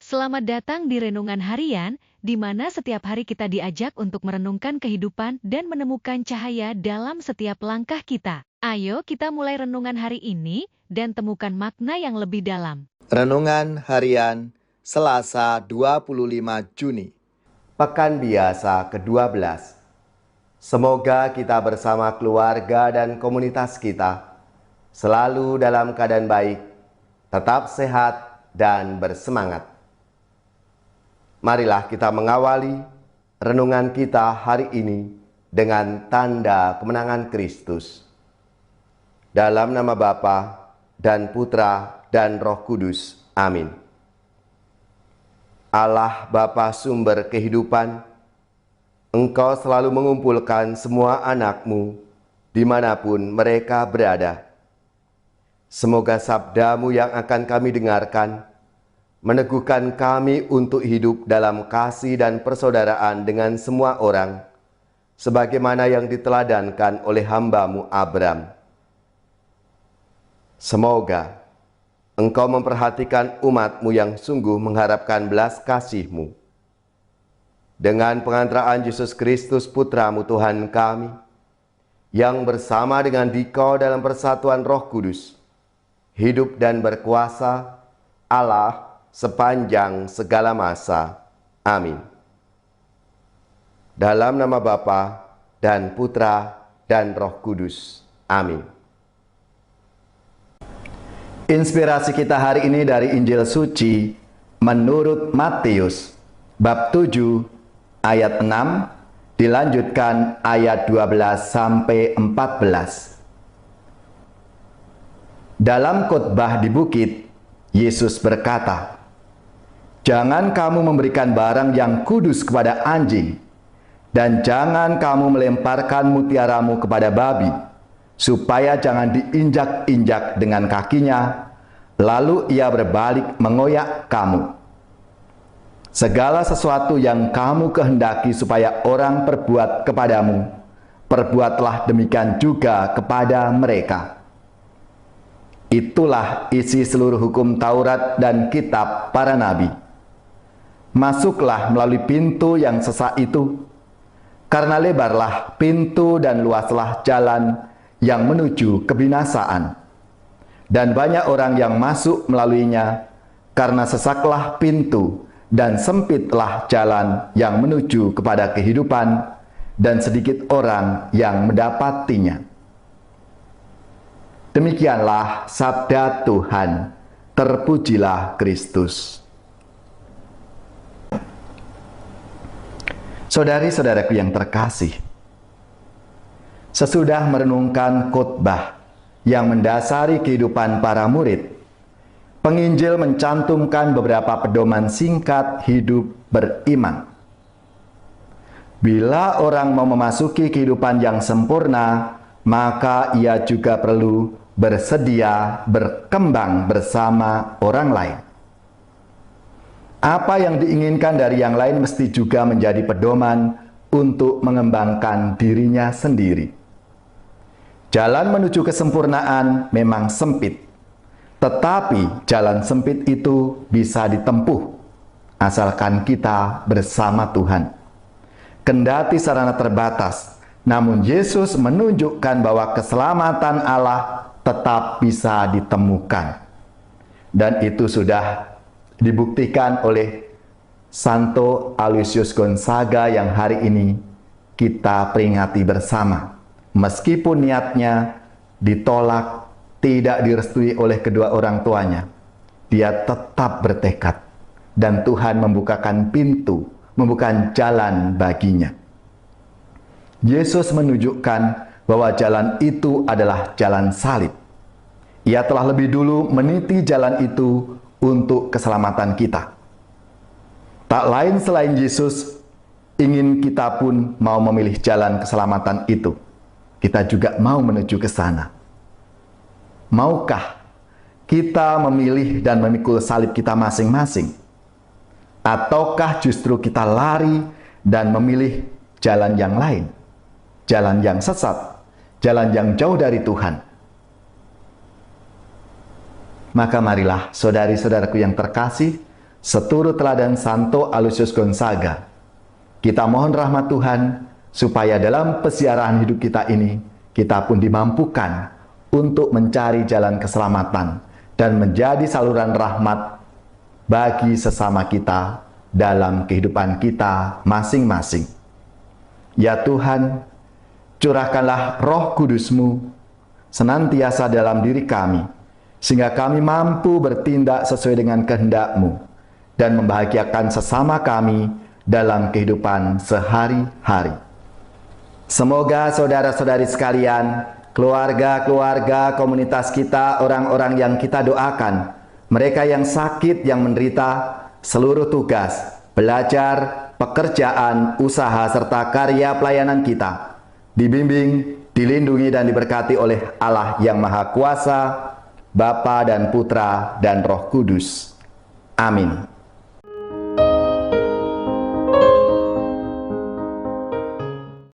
Selamat datang di Renungan Harian, di mana setiap hari kita diajak untuk merenungkan kehidupan dan menemukan cahaya dalam setiap langkah kita. Ayo kita mulai renungan hari ini dan temukan makna yang lebih dalam. Renungan Harian Selasa 25 Juni, Pekan Biasa ke-12. Semoga kita bersama keluarga dan komunitas kita selalu dalam keadaan baik, tetap sehat dan bersemangat. Marilah kita mengawali renungan kita hari ini dengan tanda kemenangan Kristus. Dalam nama Bapa dan Putra dan Roh Kudus. Amin. Allah Bapa sumber kehidupan, Engkau selalu mengumpulkan semua anak-Mu dimanapun mereka berada. Semoga sabda-Mu yang akan kami dengarkan meneguhkan kami untuk hidup dalam kasih dan persaudaraan dengan semua orang, sebagaimana yang diteladankan oleh hamba-Mu Abram. Semoga Engkau memperhatikan umat-Mu yang sungguh mengharapkan belas kasih-Mu. Dengan pengantaraan Yesus Kristus Putra-Mu Tuhan kami, yang bersama dengan Dikau dalam persatuan Roh Kudus, hidup dan berkuasa Allah sepanjang segala masa. Amin. Dalam nama Bapa dan Putra dan Roh Kudus. Amin. Inspirasi kita hari ini dari Injil Suci menurut Matius, bab 7, ayat 6, dilanjutkan ayat 12 sampai 14. Dalam khotbah di bukit, Yesus berkata, "Jangan kamu memberikan barang yang kudus kepada anjing, dan jangan kamu melemparkan mutiaramu kepada babi, supaya jangan diinjak-injak dengan kakinya, lalu ia berbalik mengoyak kamu. Segala sesuatu yang kamu kehendaki supaya orang perbuat kepadamu, perbuatlah demikian juga kepada mereka." Itulah isi seluruh hukum Taurat dan kitab para nabi. Masuklah melalui pintu yang sesak itu, karena lebarlah pintu dan luaslah jalan yang menuju kebinasaan, dan banyak orang yang masuk melaluinya, karena sesaklah pintu dan sempitlah jalan yang menuju kepada kehidupan, dan sedikit orang yang mendapatinya. Demikianlah sabda Tuhan. Terpujilah Kristus. Saudari-saudaraku yang terkasih, sesudah merenungkan khotbah yang mendasari kehidupan para murid, penginjil mencantumkan beberapa pedoman singkat hidup beriman. Bila orang mau memasuki kehidupan yang sempurna, maka ia juga perlu bersedia berkembang bersama orang lain. Apa yang diinginkan dari yang lain mesti juga menjadi pedoman untuk mengembangkan dirinya sendiri. Jalan menuju kesempurnaan memang sempit, tetapi jalan sempit itu bisa ditempuh asalkan kita bersama Tuhan. Kendati sarana terbatas, namun Yesus menunjukkan bahwa keselamatan Allah tetap bisa ditemukan. Dan itu sudah dibuktikan oleh Santo Aloysius Gonzaga yang hari ini kita peringati bersama. Meskipun niatnya ditolak, tidak direstui oleh kedua orang tuanya, dia tetap bertekad, dan Tuhan membukakan pintu, membukakan jalan baginya. Yesus menunjukkan bahwa jalan itu adalah jalan salib. Ia telah lebih dulu meniti jalan itu untuk keselamatan kita. Tak lain selain Yesus, ingin kita pun mau memilih jalan keselamatan itu. Kita juga mau menuju ke sana. Maukah kita memilih dan memikul salib kita masing-masing? Ataukah justru kita lari dan memilih jalan yang lain? Jalan yang sesat, jalan yang jauh dari Tuhan. Maka marilah saudari-saudaraku yang terkasih, seturut teladan Santo Aloysius Gonzaga. Kita mohon rahmat Tuhan, supaya dalam pesiaran hidup kita ini, kita pun dimampukan untuk mencari jalan keselamatan dan menjadi saluran rahmat bagi sesama kita dalam kehidupan kita masing-masing. Ya Tuhan, curahkanlah Roh Kudus-Mu senantiasa dalam diri kami, sehingga kami mampu bertindak sesuai dengan kehendak-Mu dan membahagiakan sesama kami dalam kehidupan sehari-hari. Semoga saudara-saudari sekalian, keluarga-keluarga komunitas kita, orang-orang yang kita doakan, mereka yang sakit, yang menderita, seluruh tugas, belajar, pekerjaan, usaha, serta karya pelayanan kita, dibimbing, dilindungi, dan diberkati oleh Allah yang Maha Kuasa, Bapa dan Putra dan Roh Kudus. Amin.